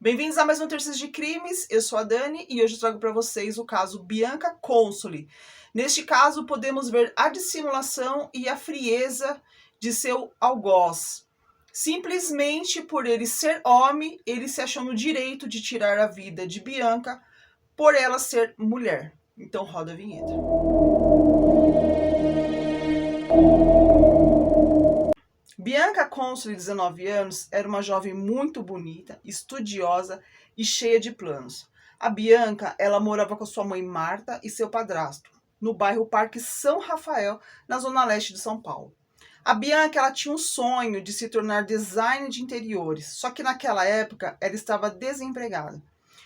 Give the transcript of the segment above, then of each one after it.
Bem-vindos a mais um Notícias de Crimes, eu sou a Dani e hoje eu trago para vocês o caso Bianca Consoli. Neste caso, podemos ver a dissimulação e a frieza de seu algoz. Simplesmente por ele ser homem, ele se achou no direito de tirar a vida de Bianca por ela ser mulher. Então roda a vinheta. Bianca Consoli, de 19 anos, era uma jovem muito bonita, estudiosa e cheia de planos. A Bianca, ela morava com a sua mãe Marta e seu padrasto, no bairro Parque São Rafael, na zona leste de São Paulo. A Bianca, ela tinha um sonho de se tornar designer de interiores, só que naquela época ela estava desempregada.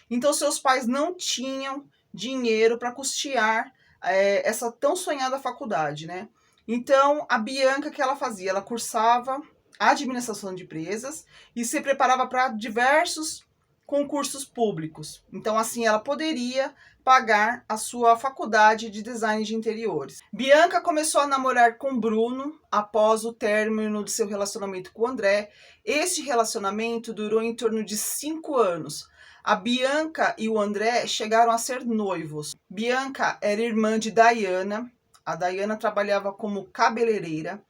Então seus pais não tinham dinheiro para custear essa tão sonhada faculdade, né? Então, a Bianca, o que ela fazia? Ela cursava administração de empresas e se preparava para diversos concursos públicos. Então, assim, ela poderia pagar a sua faculdade de design de interiores. Bianca começou a namorar com Bruno após o término de seu relacionamento com o André. Este relacionamento durou em torno de 5 anos. A Bianca e o André chegaram a ser noivos. Bianca era irmã de Dayana. A Dayana trabalhava como cabeleireira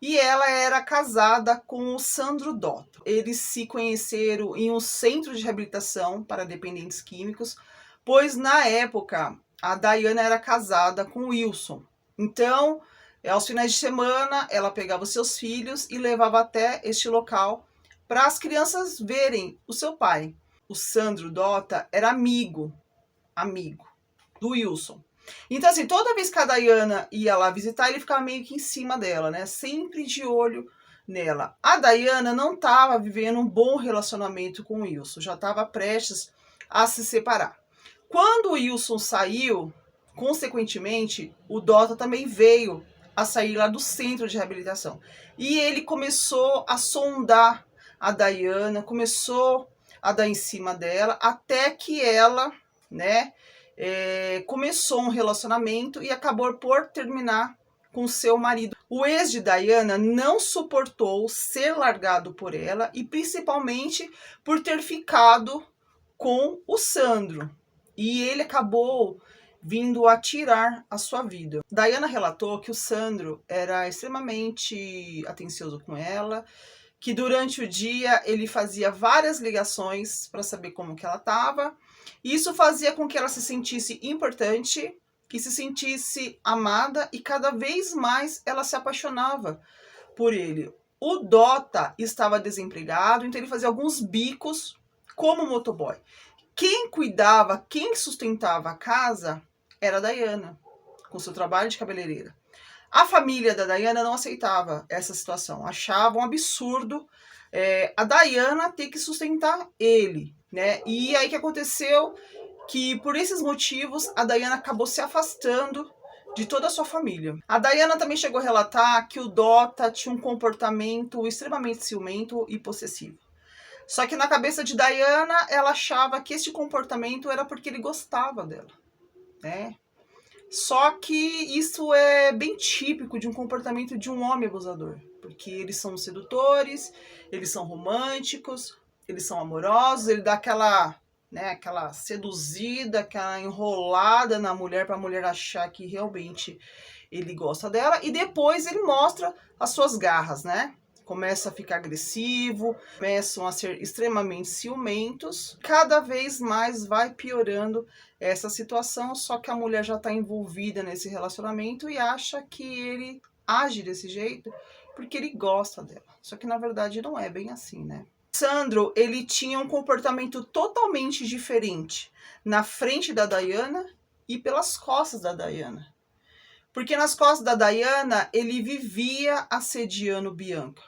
e ela era casada com o Sandro Dotto. Eles se conheceram em um centro de reabilitação para dependentes químicos, pois na época a Dayana era casada com o Wilson. Então, aos finais de semana, ela pegava os seus filhos e levava até este local para as crianças verem o seu pai. O Sandro Dotto era amigo do Wilson. Então, assim, toda vez que a Dayana ia lá visitar, ele ficava meio que em cima dela, né? Sempre de olho nela. A Dayana não estava vivendo um bom relacionamento com o Wilson, já estava prestes a se separar. Quando o Wilson saiu, consequentemente, o Dotto também veio a sair lá do centro de reabilitação. E ele começou a sondar a Dayana, começou a dar em cima dela, até que ela, né, começou um relacionamento e acabou por terminar com seu marido. O ex de Dayana não suportou ser largado por ela e principalmente por ter ficado com o Sandro. E ele acabou vindo a tirar a sua vida. Dayana relatou que o Sandro era extremamente atencioso com ela, que durante o dia ele fazia várias ligações para saber como que ela estava. Isso fazia com que ela se sentisse importante, que se sentisse amada e cada vez mais ela se apaixonava por ele. O Dota estava desempregado, então ele fazia alguns bicos como motoboy. Quem cuidava, quem sustentava a casa era a Dayana, com seu trabalho de cabeleireira. A família da Dayana não aceitava essa situação, achava um absurdo a Dayana ter que sustentar ele, né? E aí que aconteceu que por esses motivos a Dayana acabou se afastando de toda a sua família. A Dayana também chegou a relatar que o Dota tinha um comportamento extremamente ciumento e possessivo. Só que na cabeça de Dayana, ela achava que esse comportamento era porque ele gostava dela, né? Só que isso é bem típico de um comportamento de um homem abusador, porque eles são sedutores, eles são românticos, eles são amorosos, ele dá aquela, né, aquela seduzida, aquela enrolada na mulher para a mulher achar que realmente ele gosta dela e depois ele mostra as suas garras, né? Começa a ficar agressivo, começam a ser extremamente ciumentos, cada vez mais vai piorando essa situação, só que a mulher já está envolvida nesse relacionamento e acha que ele age desse jeito porque ele gosta dela. Só que na verdade não é bem assim, né? Sandro, ele tinha um comportamento totalmente diferente na frente da Dayana e pelas costas da Dayana. Porque nas costas da Dayana ele vivia assediando Bianca.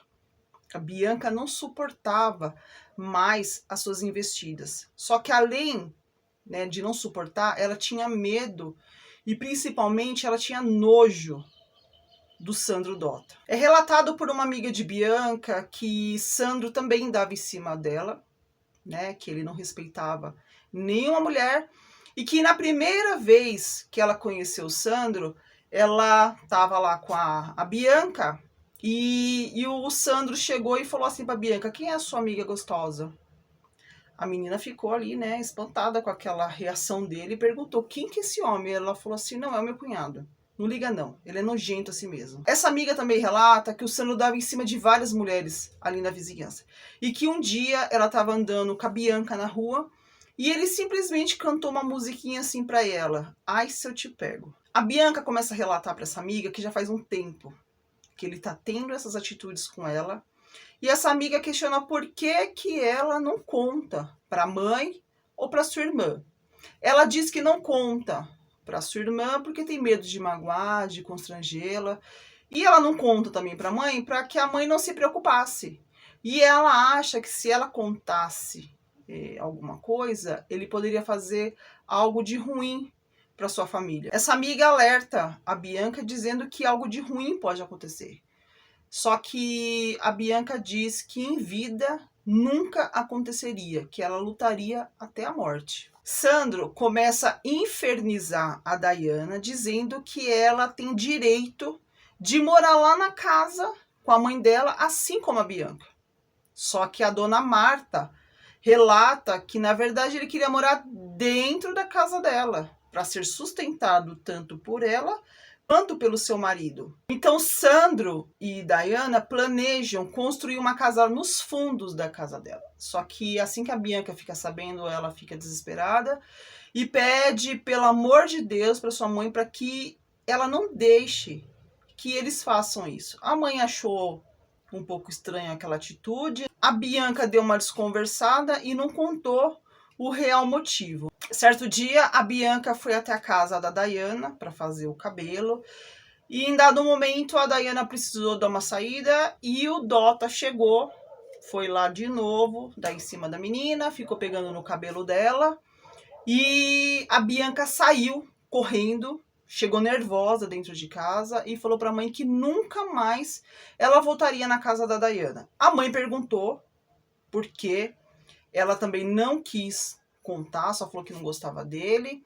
A Bianca não suportava mais as suas investidas. Só que além, né, de não suportar, ela tinha medo e principalmente ela tinha nojo do Sandro Dotto. É relatado por uma amiga de Bianca que Sandro também dava em cima dela, né, que ele não respeitava nenhuma mulher e que na primeira vez que ela conheceu o Sandro, ela estava lá com a Bianca e o Sandro chegou e falou assim para Bianca: quem é a sua amiga gostosa? A menina ficou ali, né, espantada com aquela reação dele e perguntou: quem que é esse homem? Ela falou assim: não, é o meu cunhado. Não liga não, ele é nojento assim mesmo. Essa amiga também relata que o Sandro dava em cima de várias mulheres ali na vizinhança. E que um dia ela estava andando com a Bianca na rua e ele simplesmente cantou uma musiquinha assim pra ela: ai, se eu te pego. A Bianca começa a relatar pra essa amiga que já faz um tempo que ele tá tendo essas atitudes com ela. E essa amiga questiona por que que ela não conta pra mãe ou pra sua irmã. Ela diz que não conta para sua irmã porque tem medo de magoar, de constrangê-la. E ela não conta também para a mãe para que a mãe não se preocupasse. E ela acha que se ela contasse alguma coisa, ele poderia fazer algo de ruim para sua família. Essa amiga alerta a Bianca dizendo que algo de ruim pode acontecer. Só que a Bianca diz que em vida nunca aconteceria, que ela lutaria até a morte. Sandro começa a infernizar a Dayana, dizendo que ela tem direito de morar lá na casa com a mãe dela, assim como a Bianca. Só que a dona Marta relata que, na verdade, ele queria morar dentro da casa dela, para ser sustentado tanto por ela quanto pelo seu marido. Então, Sandro e Dayana planejam construir uma casa nos fundos da casa dela. Só que assim que a Bianca fica sabendo, ela fica desesperada e pede, pelo amor de Deus, para sua mãe para que ela não deixe que eles façam isso. A mãe achou um pouco estranha aquela atitude. A Bianca deu uma desconversada e não contou o real motivo. Certo dia, a Bianca foi até a casa da Dayana para fazer o cabelo. E em dado momento, a Dayana precisou dar uma saída e o Dota chegou. Foi lá de novo, daí em cima da menina, ficou pegando no cabelo dela. E a Bianca saiu correndo, chegou nervosa dentro de casa e falou para a mãe que nunca mais ela voltaria na casa da Dayana. A mãe perguntou por quê. Ela também não quis contar, só falou que não gostava dele.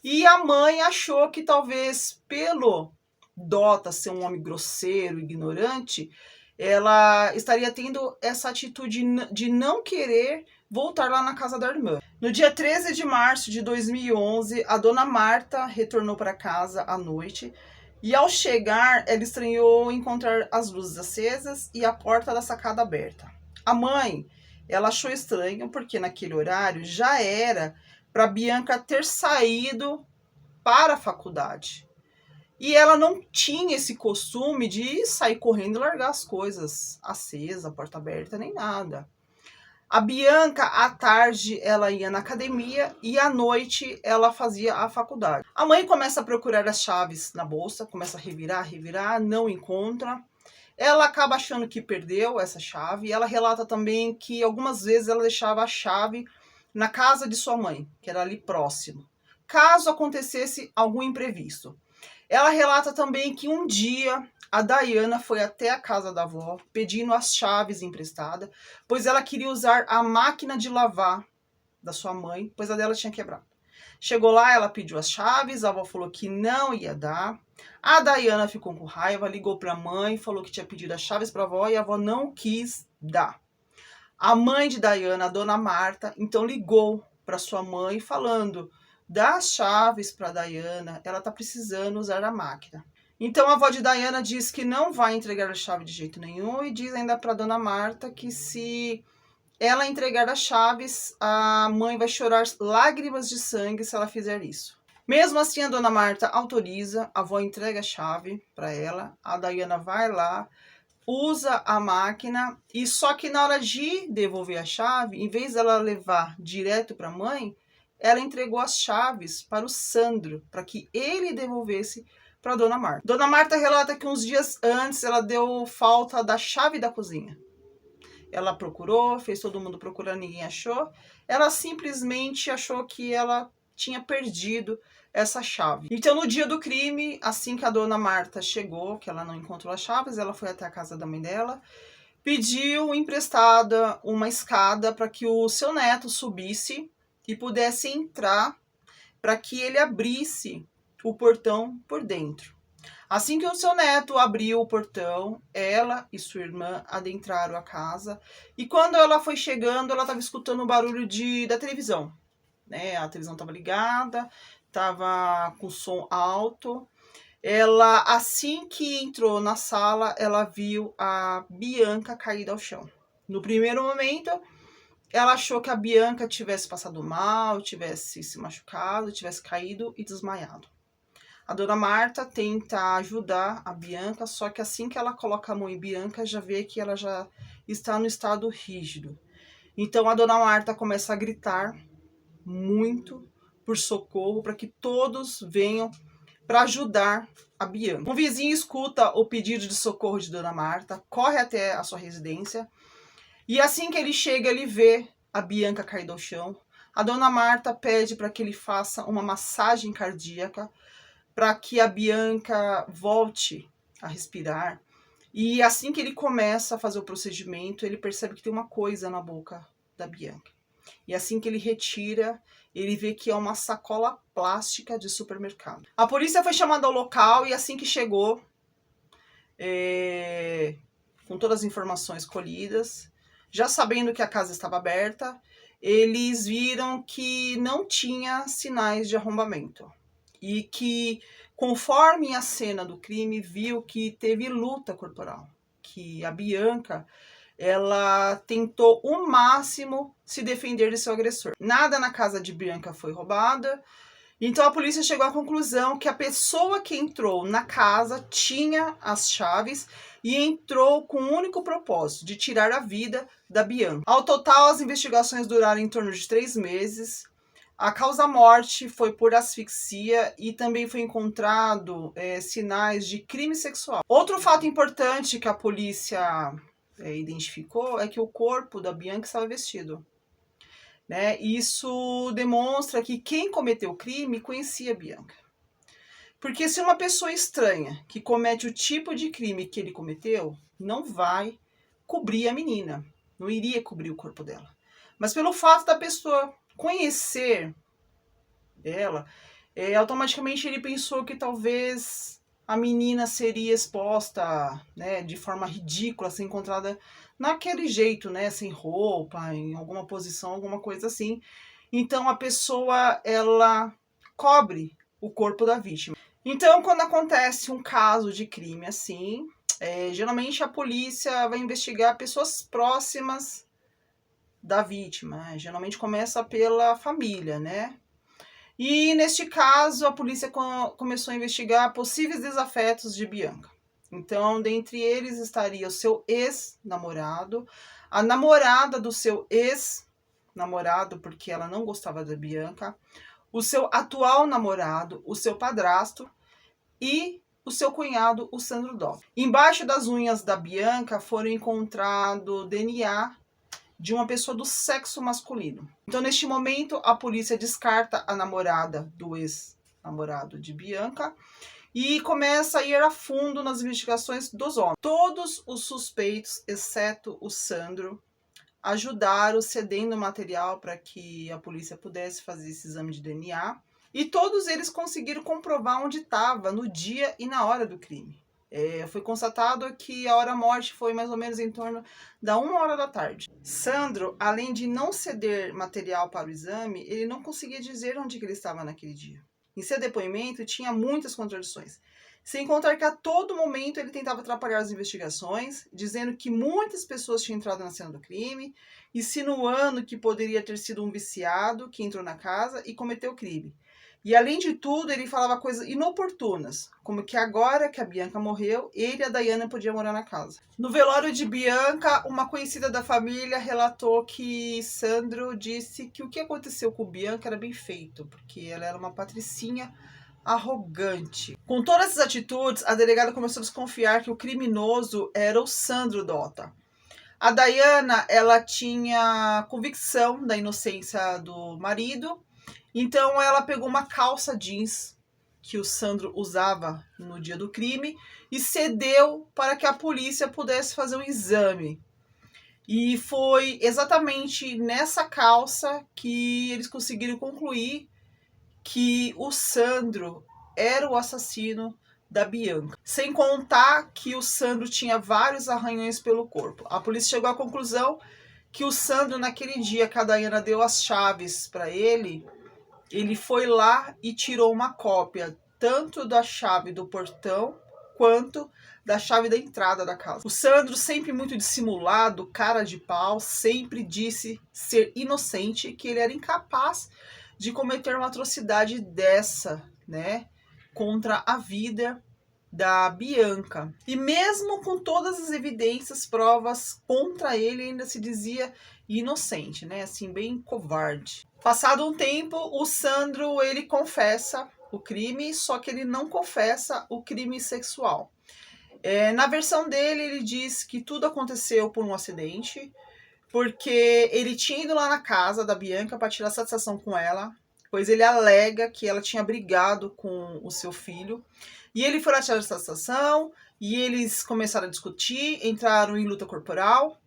E a mãe achou que talvez pelo Dota ser um homem grosseiro, ignorante, ela estaria tendo essa atitude de não querer voltar lá na casa da irmã. No dia 13 de março de 2011, a dona Marta retornou para casa à noite e ao chegar, ela estranhou encontrar as luzes acesas e a porta da sacada aberta. A mãe, ela achou estranho porque naquele horário já era para Bianca ter saído para a faculdade. E ela não tinha esse costume de sair correndo e largar as coisas acesas, a porta aberta, nem nada. A Bianca, à tarde, ela ia na academia e à noite ela fazia a faculdade. A mãe começa a procurar as chaves na bolsa, começa a revirar, não encontra. Ela acaba achando que perdeu essa chave e ela relata também que algumas vezes ela deixava a chave na casa de sua mãe, que era ali próximo, caso acontecesse algum imprevisto. Ela relata também que um dia a Dayana foi até a casa da avó pedindo as chaves emprestadas, pois ela queria usar a máquina de lavar da sua mãe, pois a dela tinha quebrado. Chegou lá, ela pediu as chaves, a avó falou que não ia dar. A Dayana ficou com raiva, ligou para a mãe, falou que tinha pedido as chaves para a avó e a avó não quis dar. A mãe de Dayana, a dona Marta, então ligou para sua mãe falando: dá as chaves para a Dayana, ela está precisando usar a máquina. Então a avó de Dayana diz que não vai entregar a chave de jeito nenhum e diz ainda para a dona Marta que se ela entregar as chaves, a mãe vai chorar lágrimas de sangue se ela fizer isso. Mesmo assim, a dona Marta autoriza, a avó entrega a chave para ela, a Dayana vai lá, usa a máquina e só que na hora de devolver a chave, em vez dela levar direto para a mãe, ela entregou as chaves para o Sandro, para que ele devolvesse para Dona Marta. Dona Marta relata que uns dias antes ela deu falta da chave da cozinha. Ela procurou, fez todo mundo procurar, ninguém achou. Ela simplesmente achou que ela tinha perdido essa chave. Então, no dia do crime, assim que a Dona Marta chegou, que ela não encontrou as chaves, ela foi até a casa da mãe dela, pediu emprestada uma escada para que o seu neto subisse e pudesse entrar para que ele abrisse o portão por dentro. Assim que o seu neto abriu o portão, ela e sua irmã adentraram a casa. E quando ela foi chegando, ela estava escutando o barulho da televisão, né? A televisão estava ligada, estava com som alto. Ela, assim que entrou na sala, ela viu a Bianca caída ao chão. No primeiro momento, ela achou que a Bianca tivesse passado mal, tivesse se machucado, tivesse caído e desmaiado. A dona Marta tenta ajudar a Bianca, só que assim que ela coloca a mão em Bianca, já vê que ela já está no estado rígido. Então a dona Marta começa a gritar muito por socorro, para que todos venham para ajudar a Bianca. Um vizinho escuta o pedido de socorro de dona Marta, corre até a sua residência, e assim que ele chega, ele vê a Bianca caída ao chão. A dona Marta pede para que ele faça uma massagem cardíaca, para que a Bianca volte a respirar. E assim que ele começa a fazer o procedimento, ele percebe que tem uma coisa na boca da Bianca. E assim que ele retira, ele vê que é uma sacola plástica de supermercado. A polícia foi chamada ao local e assim que chegou, com todas as informações colhidas, já sabendo que a casa estava aberta, eles viram que não tinha sinais de arrombamento. E que, conforme a cena do crime, viu que teve luta corporal. Que a Bianca, ela tentou o máximo se defender de seu agressor. Nada na casa de Bianca foi roubada. Então a polícia chegou à conclusão que a pessoa que entrou na casa tinha as chaves e entrou com o único propósito de tirar a vida da Bianca. Ao total, as investigações duraram em torno de 3 meses. A causa-morte foi por asfixia e também foi encontrado sinais de crime sexual. Outro fato importante que a polícia identificou é que o corpo da Bianca estava vestido. Né? Isso demonstra que quem cometeu o crime conhecia a Bianca. Porque se uma pessoa estranha que comete o tipo de crime que ele cometeu, não vai cobrir a menina, não iria cobrir o corpo dela. Mas pelo fato da pessoa conhecer ela, automaticamente ele pensou que talvez a menina seria exposta, né, de forma ridícula, ser encontrada naquele jeito, né, sem roupa, em alguma posição, alguma coisa assim. Então a pessoa, ela cobre o corpo da vítima. Então, quando acontece um caso de crime assim, geralmente a polícia vai investigar pessoas próximas da vítima. Geralmente começa pela família, né? E neste caso, a polícia começou a investigar possíveis desafetos de Bianca. Então, dentre eles estaria o seu ex-namorado, a namorada do seu ex-namorado, porque ela não gostava da Bianca, o seu atual namorado, o seu padrasto e o seu cunhado, o Sandro Dopp. Embaixo das unhas da Bianca foram encontrado DNA de uma pessoa do sexo masculino. Então, neste momento, a polícia descarta a namorada do ex-namorado de Bianca e começa a ir a fundo nas investigações dos homens. Todos os suspeitos, exceto o Sandro, ajudaram cedendo material para que a polícia pudesse fazer esse exame de DNA. E todos eles conseguiram comprovar onde estava no dia e na hora do crime. Foi constatado que a hora-morte foi mais ou menos em torno da 1h da tarde. Sandro, além de não ceder material para o exame, ele não conseguia dizer onde que ele estava naquele dia. Em seu depoimento, tinha muitas contradições. Sem contar que a todo momento ele tentava atrapalhar as investigações, dizendo que muitas pessoas tinham entrado na cena do crime, insinuando que poderia ter sido um viciado que entrou na casa e cometeu o crime. E além de tudo, ele falava coisas inoportunas, como que agora que a Bianca morreu, ele e a Daiana podiam morar na casa. No velório de Bianca, uma conhecida da família relatou que Sandro disse que o que aconteceu com Bianca era bem feito, porque ela era uma patricinha arrogante. Com todas essas atitudes, a delegada começou a desconfiar que o criminoso era o Sandro Dotta. A Daiana, ela tinha convicção da inocência do marido, então ela pegou uma calça jeans que o Sandro usava no dia do crime e cedeu para que a polícia pudesse fazer um exame. E foi exatamente nessa calça que eles conseguiram concluir que o Sandro era o assassino da Bianca. Sem contar que o Sandro tinha vários arranhões pelo corpo. A polícia chegou à conclusão que o Sandro, naquele dia que a Daiana deu as chaves para ele foi lá e tirou uma cópia tanto da chave do portão quanto da chave da entrada da casa. O Sandro, sempre muito dissimulado, cara de pau, sempre disse ser inocente, que ele era incapaz de cometer uma atrocidade dessa, né, contra a vida da Bianca. E mesmo com todas as evidências, provas contra ele, ainda se dizia inocente, né, assim, bem covarde. Passado um tempo, o Sandro, ele confessa o crime, só que ele não confessa o crime sexual. Na versão dele, ele diz que tudo aconteceu por um acidente, porque ele tinha ido lá na casa da Bianca para tirar satisfação com ela, pois ele alega que ela tinha brigado com o seu filho, e ele foi lá tirar satisfação, e eles começaram a discutir, entraram em luta corporal.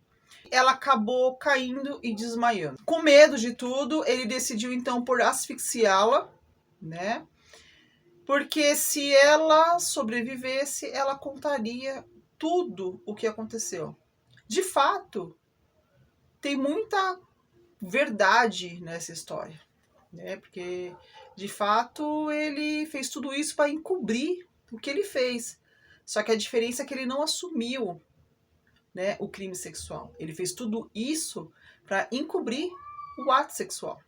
Ela acabou caindo e desmaiando. Com medo de tudo, ele decidiu então por asfixiá-la, né? Porque se ela sobrevivesse, ela contaria tudo o que aconteceu. De fato, tem muita verdade nessa história, né? Porque, de fato, ele fez tudo isso para encobrir o que ele fez. Só que a diferença é que ele não assumiu, né, o crime sexual. Ele fez tudo isso para encobrir o ato sexual,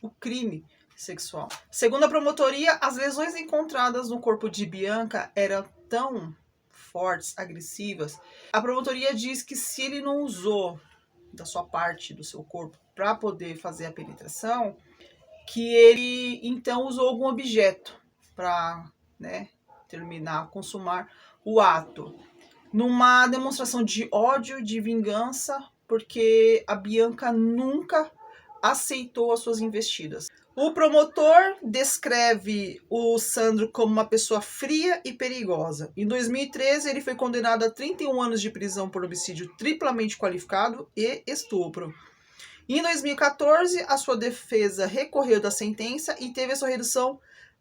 o crime sexual. Segundo a promotoria, as lesões encontradas no corpo de Bianca eram tão fortes, agressivas. A promotoria diz que se ele não usou da sua parte do seu corpo para poder fazer a penetração, que ele então usou algum objeto para, né, terminar, consumar o ato. Numa demonstração de ódio, de vingança, porque a Bianca nunca aceitou as suas investidas. O promotor descreve o Sandro como uma pessoa fria e perigosa. Em 2013, ele foi condenado a 31 anos de prisão por homicídio triplamente qualificado e estupro. Em 2014, a sua defesa recorreu da sentença e teve a sua redução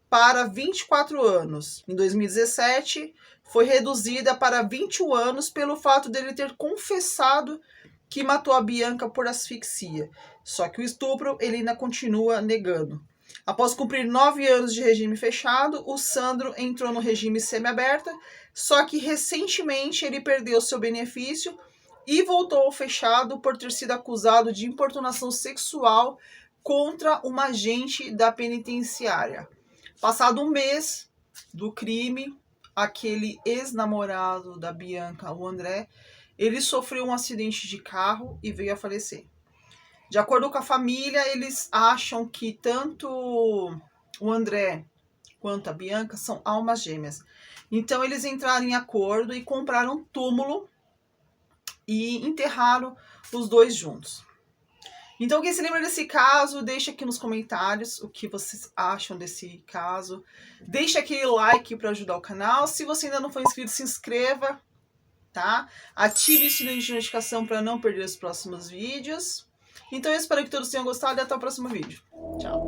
para 24 anos. Em 2017, foi reduzida para 21 anos pelo fato dele ter confessado que matou a Bianca por asfixia. Só que o estupro ele ainda continua negando. Após cumprir 9 anos de regime fechado, o Sandro entrou no regime semiaberto, só que recentemente ele perdeu seu benefício e voltou ao fechado por ter sido acusado de importunação sexual contra uma agente da penitenciária. Passado um mês do crime, aquele ex-namorado da Bianca, o André, ele sofreu um acidente de carro e veio a falecer. De acordo com a família, eles acham que tanto o André quanto a Bianca são almas gêmeas. Então eles entraram em acordo e compraram um túmulo e enterraram os dois juntos. Então, quem se lembra desse caso, deixa aqui nos comentários o que vocês acham desse caso. Deixa aquele like para ajudar o canal. Se você ainda não for inscrito, se inscreva, tá? Ative o sininho de notificação para não perder os próximos vídeos. Então, eu espero que todos tenham gostado e até o próximo vídeo. Tchau!